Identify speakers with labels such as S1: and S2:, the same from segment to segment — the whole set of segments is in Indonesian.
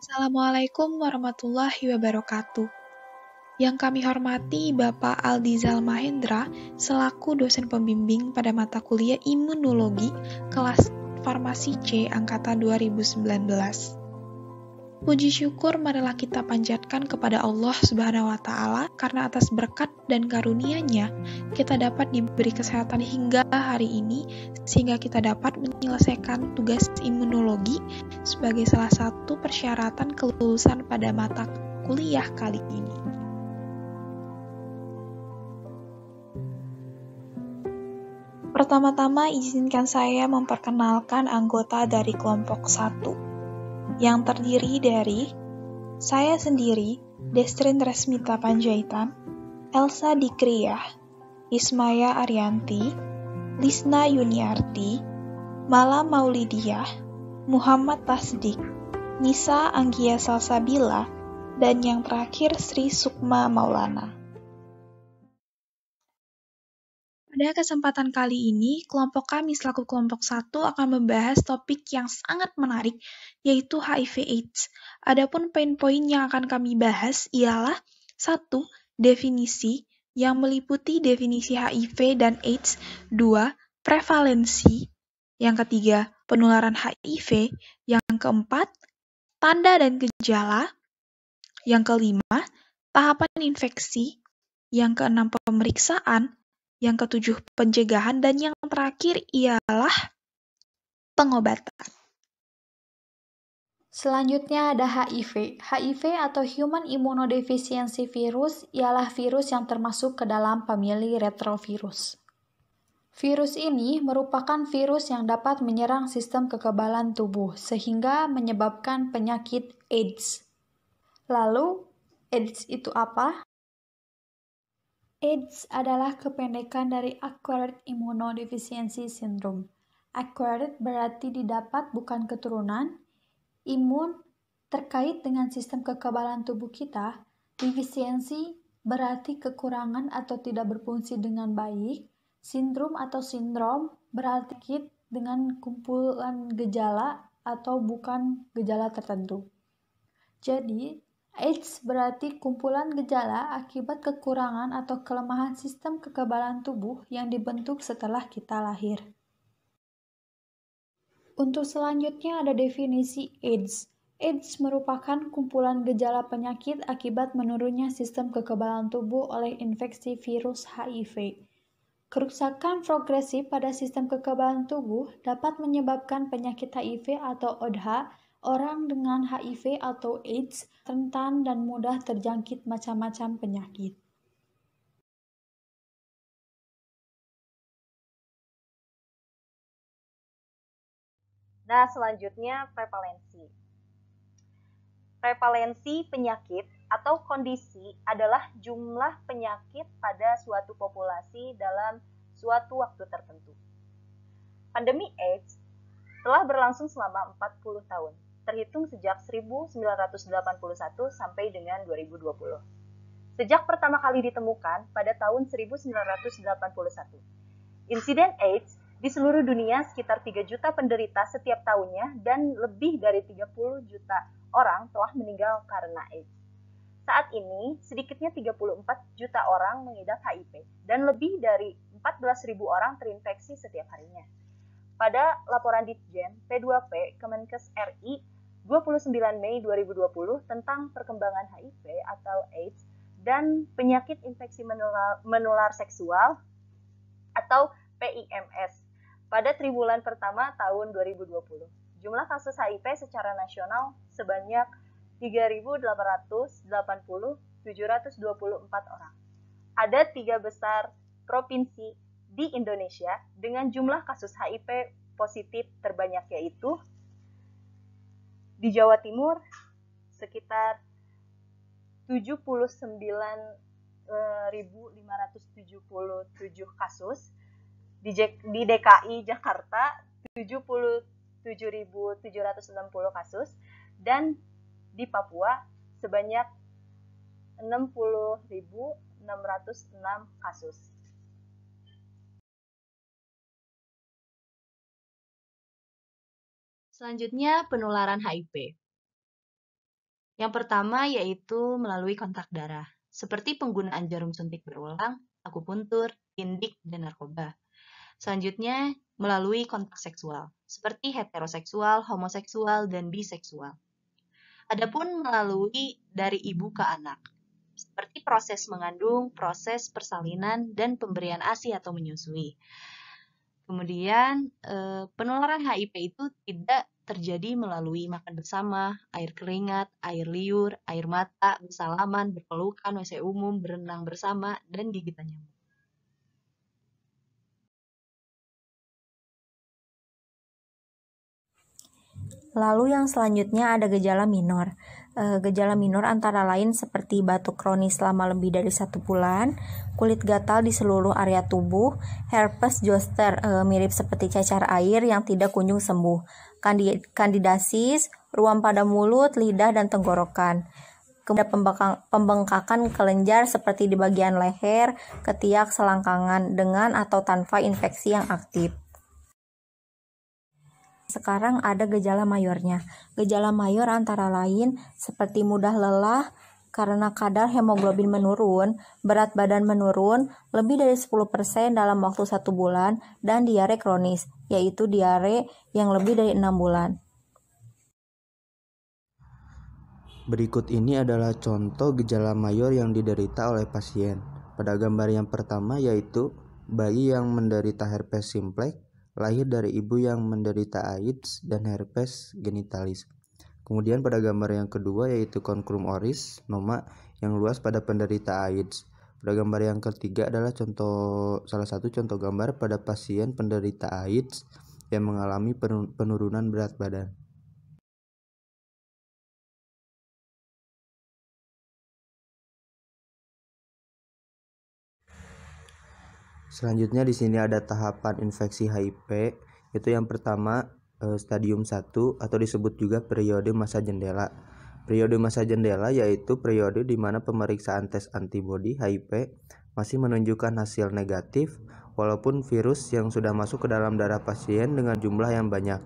S1: Assalamualaikum warahmatullahi wabarakatuh. Yang kami hormati Bapak Aldizal Mahendra selaku dosen pembimbing pada mata kuliah Imunologi kelas Farmasi C angkatan 2019. Puji syukur marilah kita panjatkan kepada Allah Subhanahu wa Ta'ala karena atas berkat dan karunia-Nya kita dapat diberi kesehatan hingga hari ini sehingga kita dapat menyelesaikan tugas imunologi sebagai salah satu persyaratan kelulusan pada mata kuliah kali ini. Pertama-tama izinkan saya memperkenalkan anggota dari kelompok 1 yang terdiri dari saya sendiri, Destrin Resmita Panjaitan, Elsa Dikriyah, Ismaya Arianti, Lisna Yuniarti, Mala Maulidiyah, Muhammad Tasdik, Nisa Anggia Salsabila, dan yang terakhir Sri Sukma Maulana. Pada kesempatan kali ini, kelompok kami selaku kelompok 1 akan membahas topik yang sangat menarik, yaitu HIV/AIDS. Adapun poin-poin yang akan kami bahas ialah 1. Definisi, yang meliputi definisi HIV dan AIDS. 2. Prevalensi. Yang ketiga, penularan HIV. Yang keempat, tanda dan gejala. Yang kelima, tahapan infeksi. Yang keenam, pemeriksaan. Yang ketujuh, pencegahan, dan yang terakhir ialah pengobatan.
S2: Selanjutnya ada HIV. HIV atau Human Immunodeficiency Virus ialah virus yang termasuk ke dalam famili retrovirus. Virus ini merupakan virus yang dapat menyerang sistem kekebalan tubuh sehingga menyebabkan penyakit AIDS. Lalu, AIDS itu apa? AIDS adalah kependekan dari Acquired Immunodeficiency Syndrome. Acquired berarti didapat bukan keturunan, imun terkait dengan sistem kekebalan tubuh kita, defisiensi berarti kekurangan atau tidak berfungsi dengan baik, sindrom atau sindrom berarti dengan kumpulan gejala atau bukan gejala tertentu. Jadi, AIDS berarti kumpulan gejala akibat kekurangan atau kelemahan sistem kekebalan tubuh yang dibentuk setelah kita lahir. Untuk selanjutnya ada definisi AIDS. AIDS merupakan kumpulan gejala penyakit akibat menurunnya sistem kekebalan tubuh oleh infeksi virus HIV. Kerusakan progresif pada sistem kekebalan tubuh dapat menyebabkan penyakit HIV atau ODH. Orang dengan HIV atau AIDS rentan dan mudah terjangkit macam-macam penyakit.
S3: Nah, selanjutnya prevalensi. Prevalensi penyakit atau kondisi adalah jumlah penyakit pada suatu populasi dalam suatu waktu tertentu. Pandemi AIDS telah berlangsung selama 40 tahun, terhitung sejak 1981 sampai dengan 2020. Sejak pertama kali ditemukan pada tahun 1981, insiden AIDS di seluruh dunia sekitar 3 juta penderita setiap tahunnya dan lebih dari 30 juta orang telah meninggal karena AIDS. Saat ini, sedikitnya 34 juta orang mengidap HIV dan lebih dari 14.000 orang terinfeksi setiap harinya. Pada laporan Ditjen P2P Kemenkes RI 29 Mei 2020 tentang perkembangan HIV atau AIDS dan penyakit infeksi menular seksual atau PIMS pada triwulan pertama tahun 2020. Jumlah kasus HIV secara nasional sebanyak 3.880.724 orang. Ada 3 besar provinsi di Indonesia dengan jumlah kasus HIV positif terbanyak, yaitu di Jawa Timur sekitar 79.577 kasus, di DKI Jakarta 77.760 kasus, dan di Papua sebanyak 60.606 kasus.
S4: Selanjutnya, penularan HIV. Yang pertama yaitu melalui kontak darah, seperti penggunaan jarum suntik berulang, akupuntur, tindik, dan narkoba. Selanjutnya, melalui kontak seksual, seperti heteroseksual, homoseksual, dan biseksual. Adapun melalui dari ibu ke anak, seperti proses mengandung, proses persalinan, dan pemberian ASI atau menyusui. Kemudian, penularan HIV itu tidak terjadi melalui makan bersama, air keringat, air liur, air mata, bersalaman, berpelukan, WC umum, berenang bersama, dan gigitan nyamuk.
S2: Lalu yang selanjutnya ada gejala minor. Gejala minor antara lain seperti batuk kronis selama lebih dari 1 bulan, kulit gatal di seluruh area tubuh, herpes zoster mirip seperti cacar air yang tidak kunjung sembuh, kandidasis, ruam pada mulut, lidah, dan tenggorokan. Kemudian pembengkakan kelenjar seperti di bagian leher, ketiak, selangkangan dengan atau tanpa infeksi yang aktif. Sekarang ada gejala mayornya. Gejala mayor antara lain seperti mudah lelah karena kadar hemoglobin menurun, berat badan menurun lebih dari 10% dalam waktu 1 bulan, dan diare kronis, yaitu diare yang lebih dari 6 bulan.
S5: Berikut ini adalah contoh gejala mayor yang diderita oleh pasien. Pada gambar yang pertama yaitu bayi yang menderita herpes simplex, lahir dari ibu yang menderita AIDS dan herpes genitalis. Kemudian pada gambar yang kedua yaitu concrum oris noma yang luas pada penderita AIDS. Pada gambar yang ketiga adalah salah satu contoh gambar pada pasien penderita AIDS yang mengalami penurunan berat badan. Selanjutnya di sini ada tahapan infeksi HIV, yaitu yang pertama stadium 1 atau disebut juga periode masa jendela. Periode masa jendela yaitu periode di mana pemeriksaan tes antibodi HIV masih menunjukkan hasil negatif walaupun virus yang sudah masuk ke dalam darah pasien dengan jumlah yang banyak.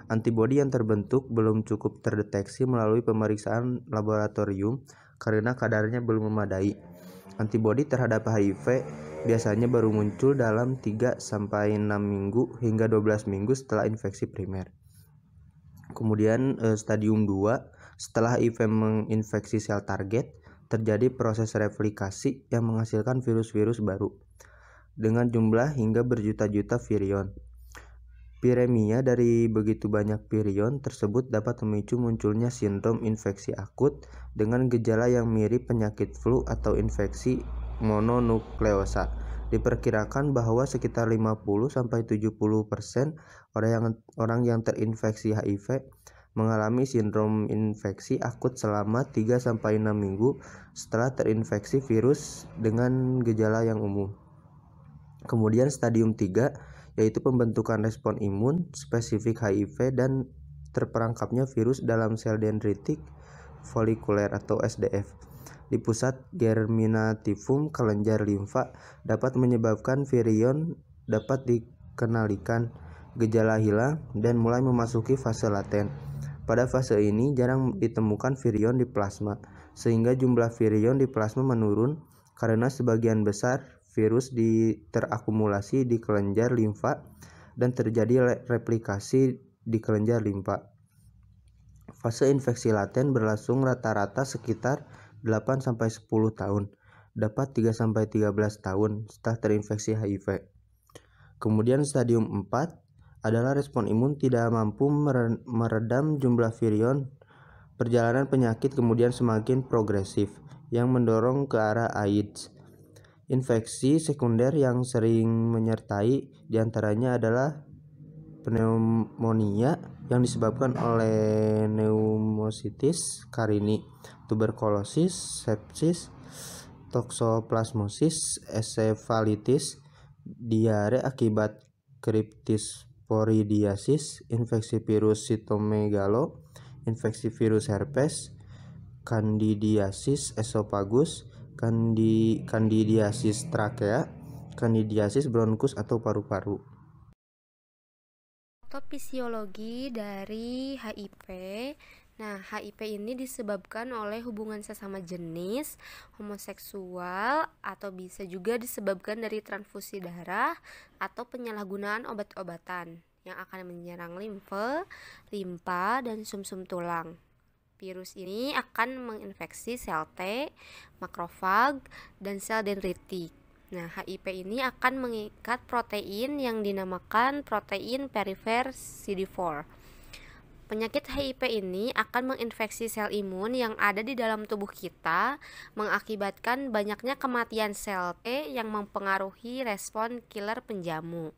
S5: Antibodi yang terbentuk belum cukup terdeteksi melalui pemeriksaan laboratorium karena kadarnya belum memadai. Antibodi terhadap HIV biasanya baru muncul dalam 3-6 minggu hingga 12 minggu setelah infeksi primer. Kemudian stadium 2, setelah HIV menginfeksi sel target, terjadi proses replikasi yang menghasilkan virus-virus baru dengan jumlah hingga berjuta-juta virion. Viremia dari begitu banyak virion tersebut dapat memicu munculnya sindrom infeksi akut dengan gejala yang mirip penyakit flu atau infeksi mononukleosa. Diperkirakan bahwa sekitar 50-70% orang yang terinfeksi HIV mengalami sindrom infeksi akut selama 3-6 minggu setelah terinfeksi virus dengan gejala yang umum. Kemudian stadium 3 yaitu pembentukan respon imun spesifik HIV dan terperangkapnya virus dalam sel dendritik folikuler atau SDF di pusat germinativum kelenjar limfa dapat menyebabkan virion dapat dikenalikan, gejala hilang, dan mulai memasuki fase laten. Pada fase ini jarang ditemukan virion di plasma, sehingga jumlah virion di plasma menurun karena sebagian besar virus terakumulasi di kelenjar limfa dan terjadi replikasi di kelenjar limfa. Fase infeksi laten berlangsung rata-rata sekitar 8-10 tahun, dapat 3-13 tahun setelah terinfeksi HIV. Kemudian stadium 4 adalah respon imun tidak mampu meredam jumlah virion. Perjalanan penyakit kemudian semakin progresif yang mendorong ke arah AIDS. Infeksi sekunder yang sering menyertai diantaranya adalah pneumonia yang disebabkan oleh pneumocystis carini, tuberkulosis, sepsis, toxoplasmosis, encephalitis, diare akibat cryptisporidiasis, infeksi virus sitomegalo, infeksi virus herpes, candidiasis esophagus, candidiasis trachea, candidiasis bronchus atau paru-paru.
S6: Patofisiologi dari HIV Nah, HIV ini disebabkan oleh hubungan sesama jenis, homoseksual, atau bisa juga disebabkan dari transfusi darah atau penyalahgunaan obat-obatan yang akan menyerang limfa, dan sumsum tulang. Virus ini akan menginfeksi sel T, makrofag, dan sel dendritik. Nah, HIV ini akan mengikat protein yang dinamakan protein perifer CD4. Penyakit HIV ini akan menginfeksi sel imun yang ada di dalam tubuh kita, mengakibatkan banyaknya kematian sel T yang mempengaruhi respon killer penjamu.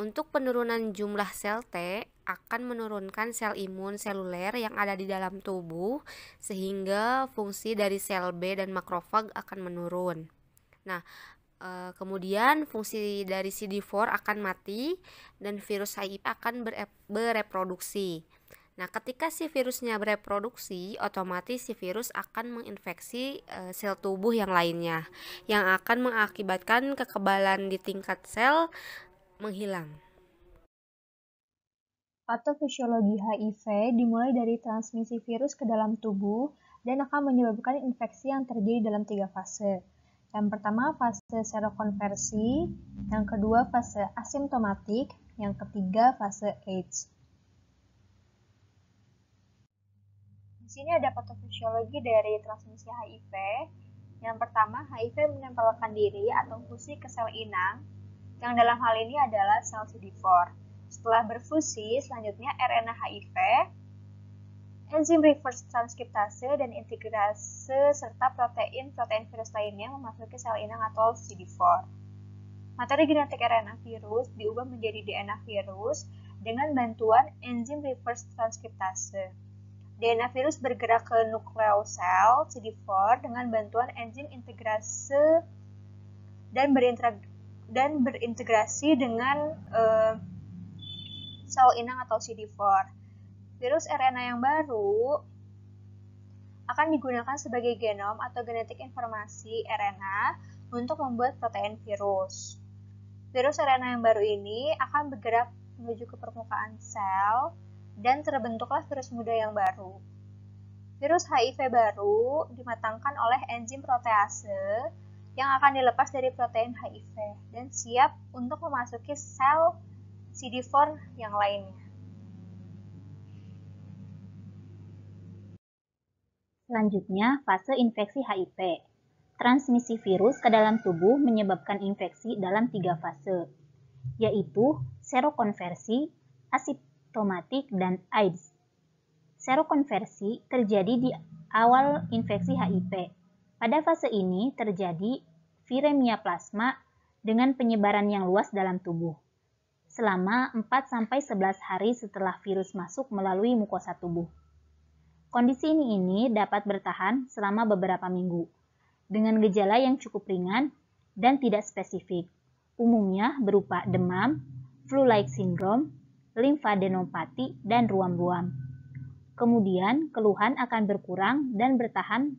S6: Untuk penurunan jumlah sel T akan menurunkan sel imun seluler yang ada di dalam tubuh, sehingga fungsi dari sel B dan makrofag akan menurun. Nah, kemudian fungsi dari CD4 akan mati dan virus HIV akan bereproduksi. Nah, ketika si virusnya bereproduksi, otomatis si virus akan menginfeksi sel tubuh yang lainnya, yang akan mengakibatkan kekebalan di tingkat sel menghilang.
S2: Patofisiologi HIV dimulai dari transmisi virus ke dalam tubuh dan akan menyebabkan infeksi yang terjadi dalam 3 fase. Yang pertama, fase serokonversi, yang kedua, fase asimptomatik, yang ketiga, fase AIDS. Di sini ada patofisiologi dari transmisi HIV. Yang pertama, HIV menempelkan diri atau fusi ke sel inang, yang dalam hal ini adalah sel CD4. Setelah berfusi, selanjutnya RNA HIV, enzim reverse transkriptase dan integrase serta protein virus lainnya memasuki sel inang atau CD4. Materi genetik RNA virus diubah menjadi DNA virus dengan bantuan enzim reverse transkriptase. DNA virus bergerak ke nukleosel CD4 dengan bantuan enzim integrase dan berintegrasi dengan sel inang atau CD4. Virus RNA yang baru akan digunakan sebagai genom atau genetik informasi RNA untuk membuat protein virus. Virus RNA yang baru ini akan bergerak menuju ke permukaan sel dan terbentuklah virus muda yang baru. Virus HIV baru dimatangkan oleh enzim protease yang akan dilepas dari protein HIV dan siap untuk memasuki sel CD4 yang lainnya.
S7: Selanjutnya, fase infeksi HIV. Transmisi virus ke dalam tubuh menyebabkan infeksi dalam 3 fase, yaitu serokonversi, asimptomatik, dan AIDS. Serokonversi terjadi di awal infeksi HIV. Pada fase ini terjadi viremia plasma dengan penyebaran yang luas dalam tubuh. Selama 4-11 hari setelah virus masuk melalui mukosa tubuh. Kondisi ini dapat bertahan selama beberapa minggu, dengan gejala yang cukup ringan dan tidak spesifik, umumnya berupa demam, flu-like syndrome, limfadenopati, dan ruam-ruam. Kemudian, keluhan akan berkurang dan bertahan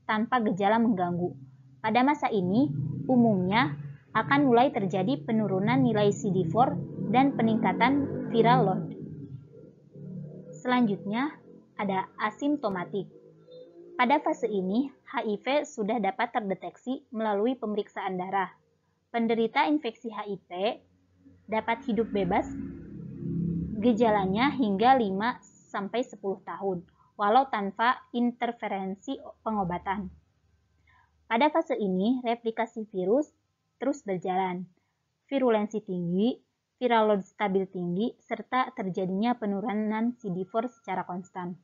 S7: tanpa gejala mengganggu. Pada masa ini, umumnya akan mulai terjadi penurunan nilai CD4 dan peningkatan viral load. Selanjutnya, ada asimptomatik. Pada fase ini, HIV sudah dapat terdeteksi melalui pemeriksaan darah. Penderita infeksi HIV dapat hidup bebas gejalanya hingga 5-10 tahun, walau tanpa interferensi pengobatan. Pada fase ini, replikasi virus terus berjalan, virulensi tinggi, viral load stabil tinggi, serta terjadinya penurunan CD4 secara konstan.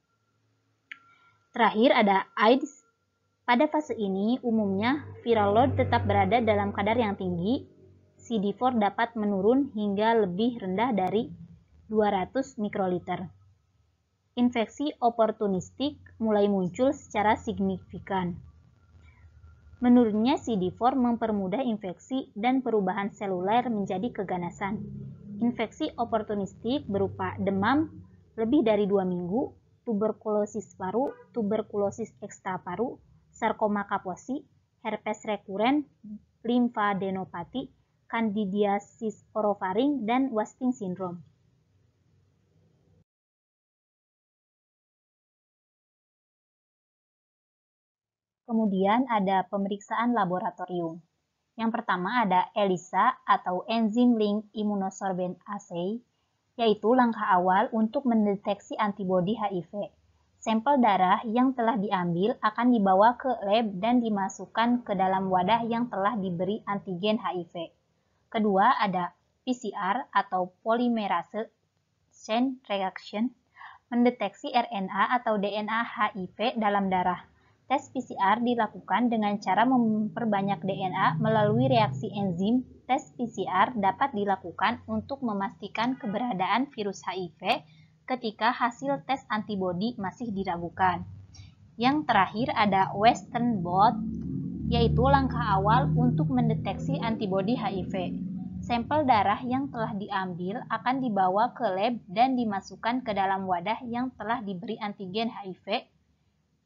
S7: Terakhir ada AIDS. Pada fase ini, umumnya viral load tetap berada dalam kadar yang tinggi, CD4 dapat menurun hingga lebih rendah dari 200 mikroliter. Infeksi oportunistik mulai muncul secara signifikan. Menurunnya CD4 mempermudah infeksi dan perubahan seluler menjadi keganasan. Infeksi oportunistik berupa demam lebih dari 2 minggu, tuberkulosis paru, tuberkulosis ekstraparu, sarkoma kaposi, herpes rekuren, limfadenopati, candidiasis orofaring, dan wasting syndrome. Kemudian ada pemeriksaan laboratorium. Yang pertama ada ELISA atau Enzyme Linked Immunosorbent Assay, yaitu langkah awal untuk mendeteksi antibodi HIV. Sampel darah yang telah diambil akan dibawa ke lab dan dimasukkan ke dalam wadah yang telah diberi antigen HIV. Kedua ada PCR atau Polymerase Chain Reaction, mendeteksi RNA atau DNA HIV dalam darah. Tes PCR dilakukan dengan cara memperbanyak DNA melalui reaksi enzim. Tes PCR dapat dilakukan untuk memastikan keberadaan virus HIV ketika hasil tes antibodi masih diragukan. Yang terakhir ada Western blot, yaitu langkah awal untuk mendeteksi antibodi HIV. Sampel darah yang telah diambil akan dibawa ke lab dan dimasukkan ke dalam wadah yang telah diberi antigen HIV.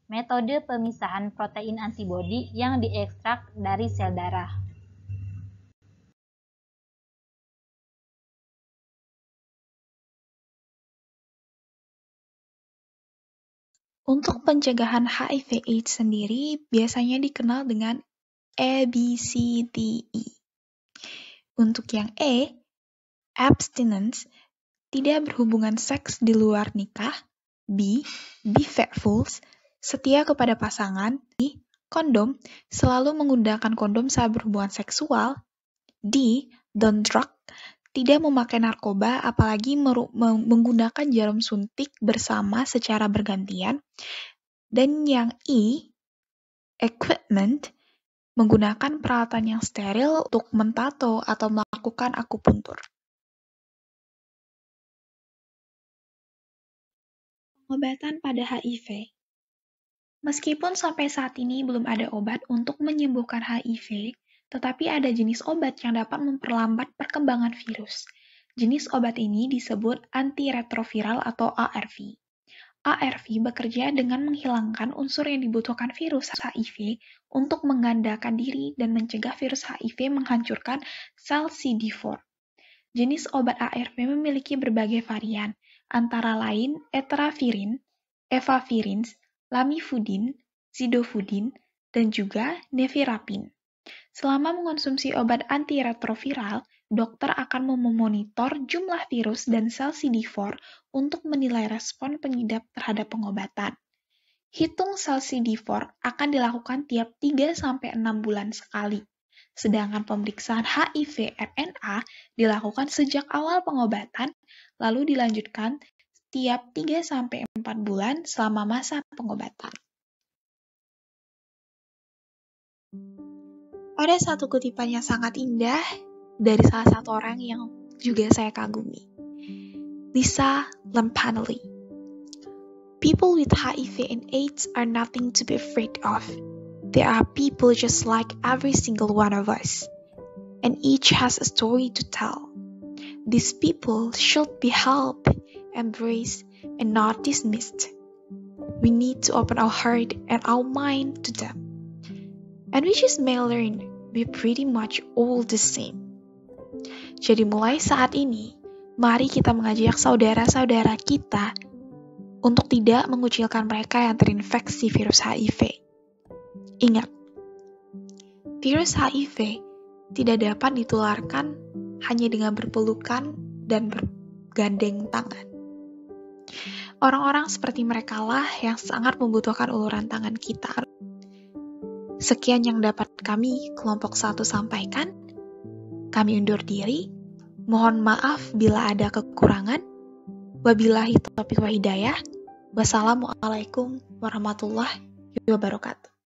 S7: Metode pemisahan protein antibodi yang diekstrak dari sel darah.
S1: Untuk pencegahan HIV/AIDS sendiri biasanya dikenal dengan ABCDE. Untuk yang E, abstinence, tidak berhubungan seks di luar nikah. B, be faithful, setia kepada pasangan. C, kondom, selalu menggunakan kondom saat berhubungan seksual. D, don't drug, tidak memakai narkoba apalagi menggunakan jarum suntik bersama secara bergantian. Dan yang E, equipment, menggunakan peralatan yang steril untuk mentato atau melakukan akupuntur. Pengobatan pada HIV. Meskipun sampai saat ini belum ada obat untuk menyembuhkan HIV, tetapi ada jenis obat yang dapat memperlambat perkembangan virus. Jenis obat ini disebut antiretroviral atau ARV. ARV bekerja dengan menghilangkan unsur yang dibutuhkan virus HIV untuk menggandakan diri dan mencegah virus HIV menghancurkan sel CD4. Jenis obat ARV memiliki berbagai varian, antara lain etravirin, efavirin, lamivudin, zidovudin, dan juga nevirapin. Selama mengonsumsi obat antiretroviral, dokter akan memonitor jumlah virus dan sel CD4 untuk menilai respon pengidap terhadap pengobatan. Hitung sel CD4 akan dilakukan tiap 3-6 bulan sekali, sedangkan pemeriksaan HIV RNA dilakukan sejak awal pengobatan, lalu dilanjutkan tiap 3-4 bulan selama masa pengobatan. Ada satu kutipan yang sangat indah dari salah satu orang yang juga saya kagumi. Lisa Lampanelli. People with HIV and AIDS are nothing to be afraid of. They are people just like every single one of us, and each has a story to tell. These people should be helped, embraced, and not dismissed. We need to open our heart and our mind to them. And we just may learn we're pretty much all the same. Jadi mulai saat ini, mari kita mengajak saudara-saudara kita untuk tidak mengucilkan mereka yang terinfeksi virus HIV. Ingat, virus HIV tidak dapat ditularkan hanya dengan berpelukan dan bergandeng tangan. Orang-orang seperti merekalah yang sangat membutuhkan uluran tangan kita. Sekian yang dapat kami, kelompok 1, sampaikan. Kami undur diri. Mohon maaf bila ada kekurangan. Wabillahi taufiq wa hidayah. Wassalamualaikum warahmatullahi wabarakatuh.